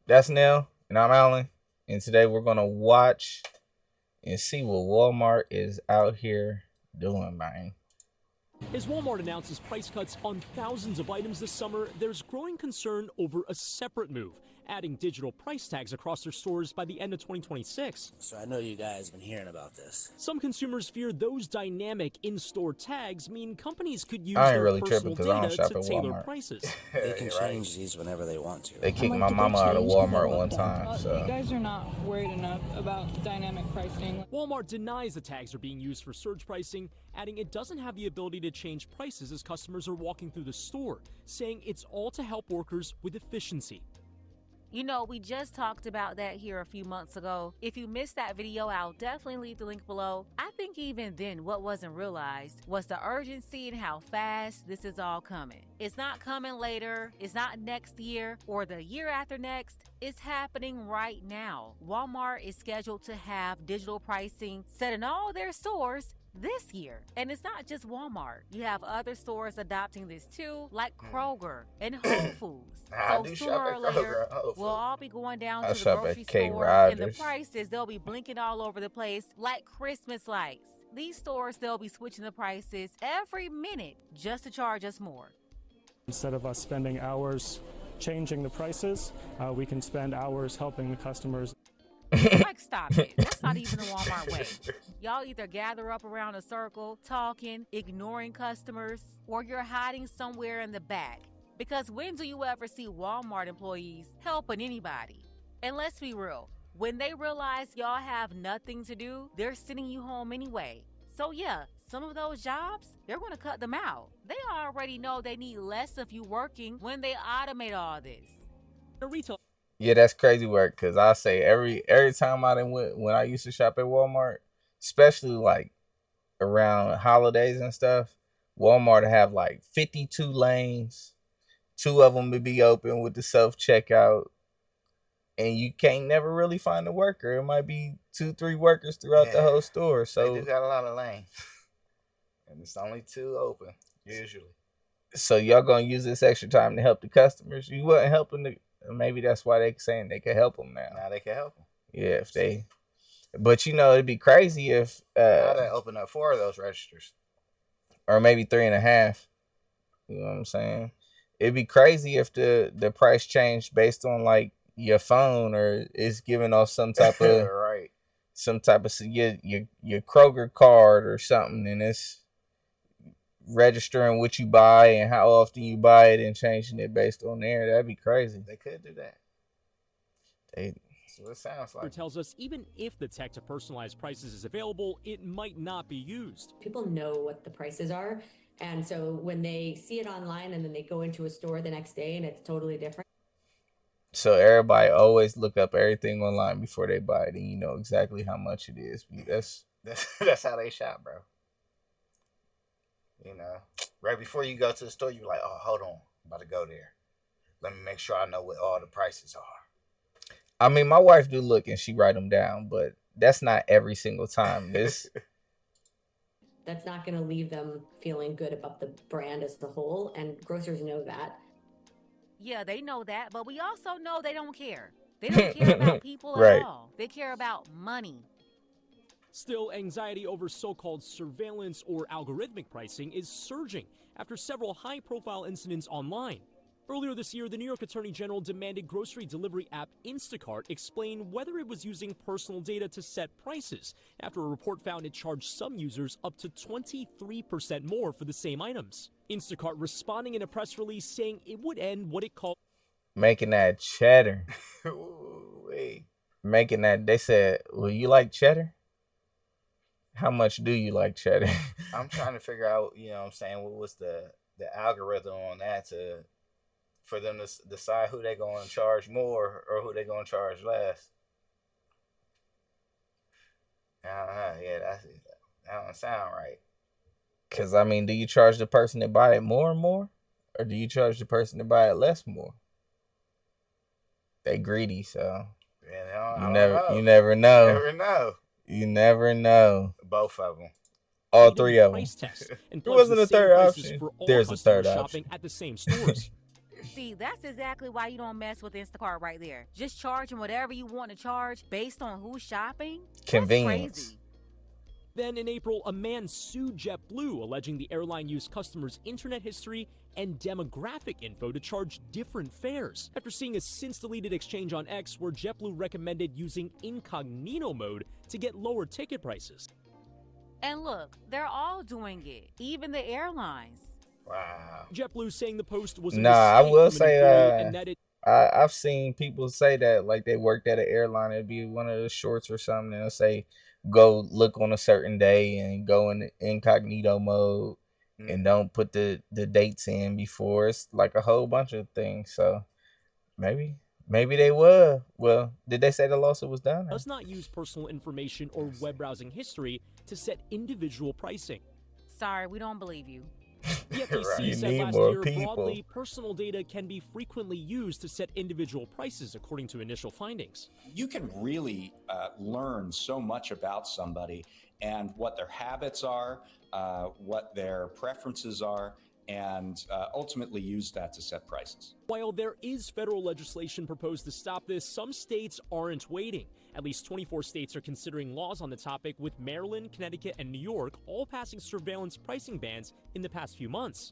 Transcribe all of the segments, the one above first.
That's Nell, and I'm Alan. And today we're gonna watch and see what Walmart is out here doing, man. As Walmart announces price cuts on thousands of items this summer, there's growing concern over a separate move, adding digital price tags across their stores by the end of 2026. So I know you guys been hearing about this. Some consumers fear those dynamic in-store tags mean companies could use I ain't their really tripping personal because I don't data shop to at tailor Walmart. prices. They can change these whenever they want to. They kicked Like, my did they mama out of change? 'Cause I Walmart love one that. time. You So guys are not worried enough about dynamic pricing. Walmart denies the tags are being used for surge pricing, adding it doesn't have the ability to change prices as customers are walking through the store, saying it's all to help workers with efficiency. You know, we just talked about that here a few months ago. If you missed that video, I'll definitely leave the link below. I think even then, what wasn't realized was the urgency and how fast this is all coming. It's not coming later, it's not next year or the year after next. It's happening right now. Walmart is scheduled to have digital pricing set in all their stores this year. And it's not just Walmart. You have other stores adopting this too, like Kroger and Whole Foods. I So do sooner shop or at later, Kroger and Whole we'll Foods. all be going down I to the shop grocery at K. store, and the Rogers. prices, they'll be blinking all over the place like Christmas lights. These stores, they'll be switching the prices every minute just to charge us more. Instead of us spending hours changing the prices, we can spend hours helping the customers. Like, stop it. That's not even the Walmart way. Y'all either gather up around a circle, talking, ignoring customers, or you're hiding somewhere in the back. Because when do you ever see Walmart employees helping anybody? And let's be real, when they realize y'all have nothing to do, they're sending you home anyway. So yeah, some of those jobs, they're going to cut them out. They already know they need less of you working when they automate all this. A retail Yeah, that's crazy work. Cause I say every time I done went when I used to shop at Walmart, especially like around holidays and stuff, Walmart have like 52 lanes. Two of them would be open with the self checkout, and you can't never really find a worker. It might be 2, 3 workers throughout the whole store. They So do got a lot of lanes, and it's only two open usually. so y'all gonna use this extra time to help the customers. You wasn't helping the. Maybe that's why they saying they could help them now. Now they can help them. Yeah, if they. But it'd be crazy if Now they open up 4 of those registers. or maybe 3.5. You know what I'm saying? It'd be crazy if the price changed based on like your phone, or it's giving off some type of Right. your Kroger card or something, and it's registering what you buy and how often you buy it and changing it based on there. That'd be crazy. They could do that. They, That's what it sounds like. tells us even if the tech to personalize prices is available, it might not be used. People know what the prices are. And so when they see it online and then they go into a store the next day and it's totally different. so everybody always look up everything online before they buy it, and you know exactly how much it is. That's how they shop, bro. You know, right before you go to the store, you're like, oh, hold on, I'm about to go there. Let me make sure I know what all the prices are. I mean, my wife do look and she write them down, but that's not every single time. That's not going to leave them feeling good about the brand as a whole. And grocers know that. Yeah, they know that, but we also know they don't care. They don't care about people Right. at all. They care about money. Still, anxiety over so-called surveillance or algorithmic pricing is surging after several high-profile incidents online. Earlier this year, the New York Attorney General demanded grocery delivery app Instacart explain whether it was using personal data to set prices, after a report found it charged some users up to 23% more for the same items. Instacart responding in a press release saying it would end what it called Making that cheddar. Ooh, wait. Making that, they said, well, you like cheddar? How much do you like cheddar? I'm trying to figure out, what I'm saying, what was the algorithm on that for them to decide who they going to charge more or who they going to charge less. I don't know. Yeah, that don't sound right. Because, I mean, do you charge the person that buy it more and more? Or do you charge the person that buy it less more? They greedy, so I you don't never know. Never know. You never know. Both of them. All 3 of them. price test and There wasn't plugs a the same third prices option. for all There's a customers third shopping option. at the same stores. See, that's exactly why you don't mess with Instacart right there. Just charging whatever you want to charge based on who's shopping. Convenience. That's crazy. Then in April, a man sued JetBlue, alleging the airline used customers' internet history and demographic info to charge different fares. After seeing a since-deleted exchange on X where JetBlue recommended using incognito mode to get lower ticket prices. And look, they're all doing it, even the airlines. Wow. JetBlue saying the post was a Nah, I mistake will from an say, employee and that it I've seen people say that, like, they worked at an airline. It'd be one of the shorts or something, and they'll say, go look on a certain day and go in incognito mode and don't put the dates in before. It's like a whole bunch of things. So maybe they were. Well, did they say the lawsuit was done? does not use personal information or web browsing history to set individual pricing. Sorry, we don't believe you. The FTC You said need last more year, people. broadly, personal data can be frequently used to set individual prices, according to initial findings. You can really learn so much about somebody and what their habits are, what their preferences are, and ultimately use that to set prices. While there is federal legislation proposed to stop this, some states aren't waiting. At least 24 states are considering laws on the topic, with Maryland, Connecticut, and New York all passing surveillance pricing bans in the past few months.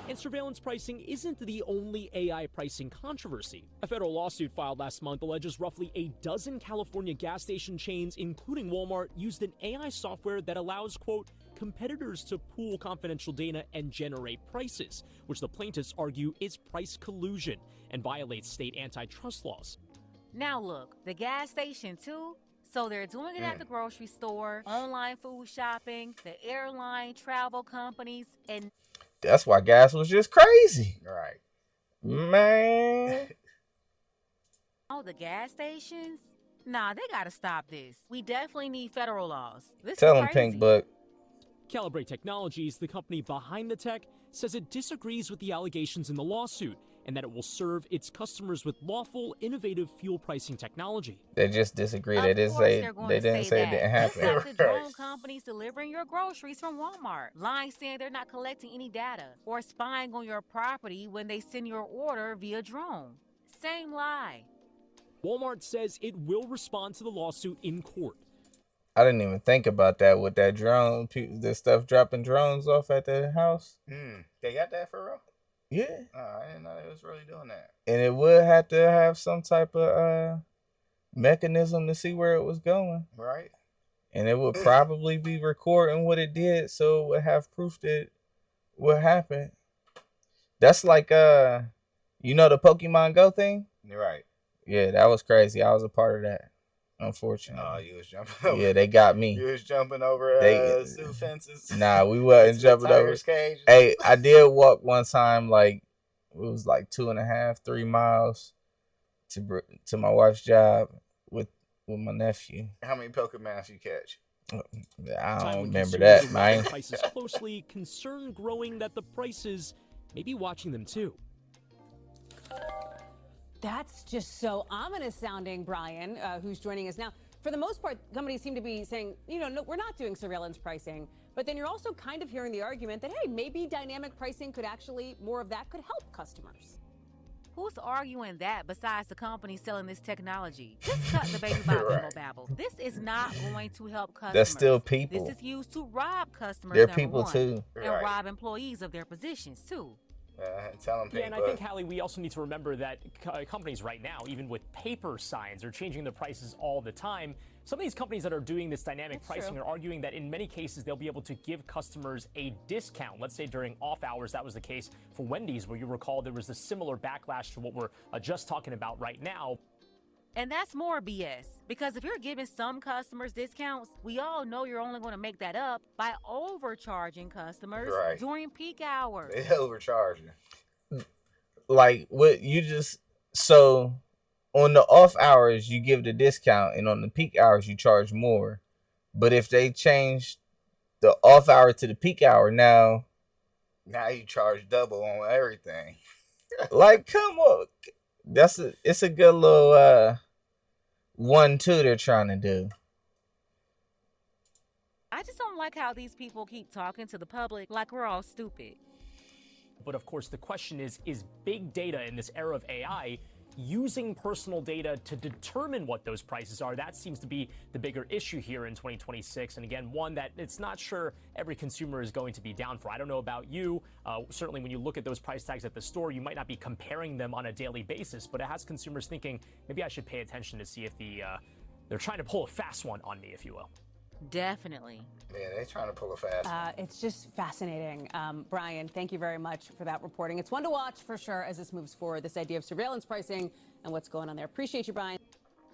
And surveillance pricing isn't the only AI pricing controversy. A federal lawsuit filed last month alleges roughly a dozen California gas station chains, including Walmart, used an AI software that allows, quote, competitors to pool confidential data and generate prices, which the plaintiffs argue is price collusion and violates state antitrust laws. Now look, the gas station too. So they're doing it at the grocery store, online food shopping, the airline, travel companies, and That's why gas was just crazy. Right. Man. oh, the gas stations? Nah, they gotta stop this. We definitely need federal laws. This Tell is him, crazy. Pink Book. Calibrate Technologies, the company behind the tech, says it disagrees with the allegations in the lawsuit and that it will serve its customers with lawful, innovative fuel pricing technology. They just disagree. Of They didn't course say they're going they to didn't say it that. didn't Just happen. like the drone companies delivering your groceries from Walmart, lying saying they're not collecting any data or spying on your property when they send your order via drone. Same lie. Walmart says it will respond to the lawsuit in court. I didn't even think about that with that drone. The stuff dropping drones off at the house. They got that for real? Yeah. I didn't know they was really doing that. And it would have to have some type of mechanism to see where it was going. Right. And it would probably be recording what it did, so it would have proof that what happened. That's like you know the Pokemon Go thing? You're right. Yeah, that was crazy. I was a part of that. Unfortunately. Oh, you was jumping over. Yeah, they got me. You was jumping over zoo fences. Nah, we wasn't jumping over. Cages. Hey, I did walk one time, like it was like 2.5, 3 miles to my wife's job with my nephew. How many Pokemons you catch? I don't remember that, man. Prices closely, concern growing that the prices may be watching them too. That's just so ominous sounding, Brian, who's joining us now. For the most part, companies seem to be saying, no, we're not doing surveillance pricing. But then you're also kind of hearing the argument that, hey, maybe dynamic pricing could actually, more of that could help customers. Who's arguing that besides the company selling this technology? Just cut the baby babble. This is not going to help customers. That's still people. This is used to rob customers. They're people too. And rob employees of their positions too. Tell them. Yeah, and I think, Hallie, we also need to remember that companies right now, even with paper signs, are changing their prices all the time. Some of these companies that are doing this dynamic pricing are arguing that in many cases they'll be able to give customers a discount. Let's say during off hours, that was the case for Wendy's, where you recall there was a similar backlash to what we're just talking about right now. And that's more BS, because if you're giving some customers discounts, we all know you're only going to make that up by overcharging customers during peak hours. They overcharging. Like what you just so on the off hours you give the discount, and on the peak hours you charge more. But if they change the off hour to the peak hour, now you charge double on everything. Like, come on. It's a good little 1-2 they're trying to do. I just don't like how these people keep talking to the public like we're all stupid. But of course, the question is big data in this era of AI using personal data to determine what those prices are? That seems to be the bigger issue here in 2026. And again, one that it's not sure every consumer is going to be down for. I don't know about you. Certainly when you look at those price tags at the store, you might not be comparing them on a daily basis, but it has consumers thinking, maybe I should pay attention to see if they're trying to pull a fast one on me, if you will. Definitely. Yeah, they're trying to pull a fast one. It's just fascinating. Brian, thank you very much for that reporting. It's one to watch for sure as this moves forward, this idea of surveillance pricing and what's going on there. Appreciate you, Brian.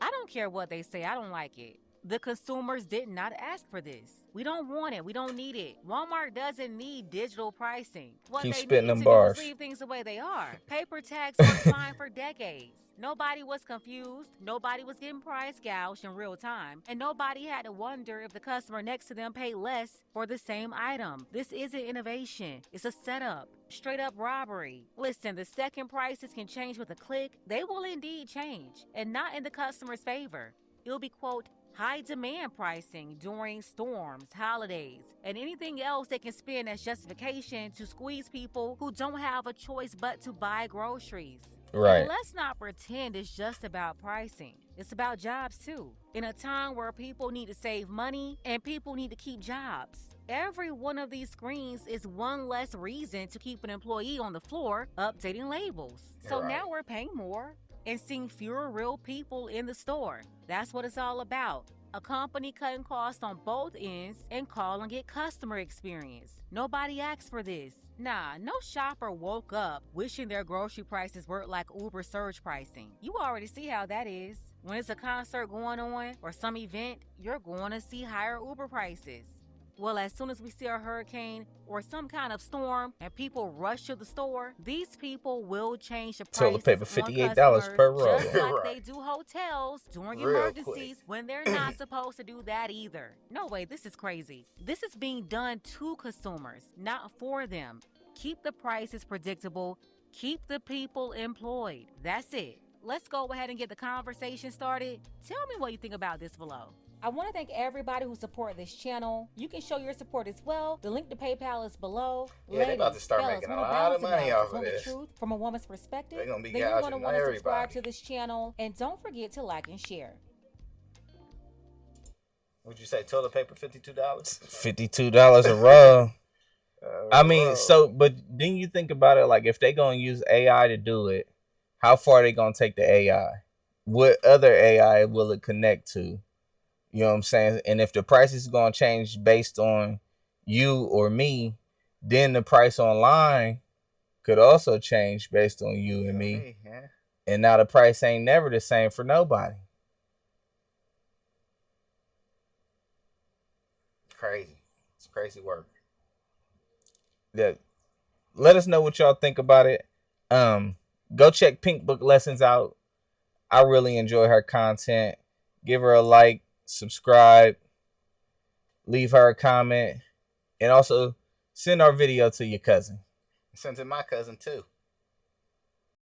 I don't care what they say. I don't like it. The consumers did not ask for this. We don't want it. We don't need it. Walmart doesn't need digital pricing. What Keep they spitting need them to bars. do is leave things the way they are. Paper tags were fine for decades. Nobody was confused. Nobody was getting price gouged in real time. And nobody had to wonder if the customer next to them paid less for the same item. This isn't innovation. It's a setup. Straight up robbery. Listen, the second prices can change with a click. They will indeed change. And not in the customer's favor. It'll be, quote, high demand pricing during storms, holidays, and anything else they can spin as justification to squeeze people who don't have a choice but to buy groceries. Right. And let's not pretend it's just about pricing. It's about jobs too. In a time where people need to save money and people need to keep jobs. Every one of these screens is one less reason to keep an employee on the floor updating labels. So Right. now we're paying more and seeing fewer real people in the store. That's what it's all about. A company cutting costs on both ends and calling it customer experience. Nobody asked for this. Nah, no shopper woke up wishing their grocery prices were like Uber surge pricing. You already see how that is. When it's a concert going on or some event, you're going to see higher Uber prices. Well, as soon as we see a hurricane or some kind of storm and people rush to the store, these people will change the prices Toilet paper, on $58 per customers, roll. just like Right. they do hotels during Real emergencies when they're not supposed to do that either. No way, this is crazy. This is being done to consumers, not for them. Keep the prices predictable. Keep the people employed. That's it. Let's go ahead and get the conversation started. Tell me what you think about this below. I want to thank everybody who supported this channel. You can show your support as well. The link to PayPal is below. Yeah, they about to start fellas, making a wanna lot of balance it money out. off Just of want the this. truth from a woman's perspective. They're gonna be then you're going to gouging want to subscribe everybody. to this channel. And don't forget to like and share. Would you say toilet paper $52? $52 a roll. I mean, Bro. so, but then you think about it, like if they gonna use AI to do it, how far are they gonna take the AI? What other AI will it connect to? You know what I'm saying? And if the price is gonna change based on you or me, then the price online could also change based on you and me. Yeah. And now the price ain't never the same for nobody. Crazy. It's crazy work. That, let us know what y'all think about it. Go check Pink Book Lessons out. I really enjoy her content. Give her a like, subscribe, leave her a comment, and also send our video to your cousin. Sent to my cousin too.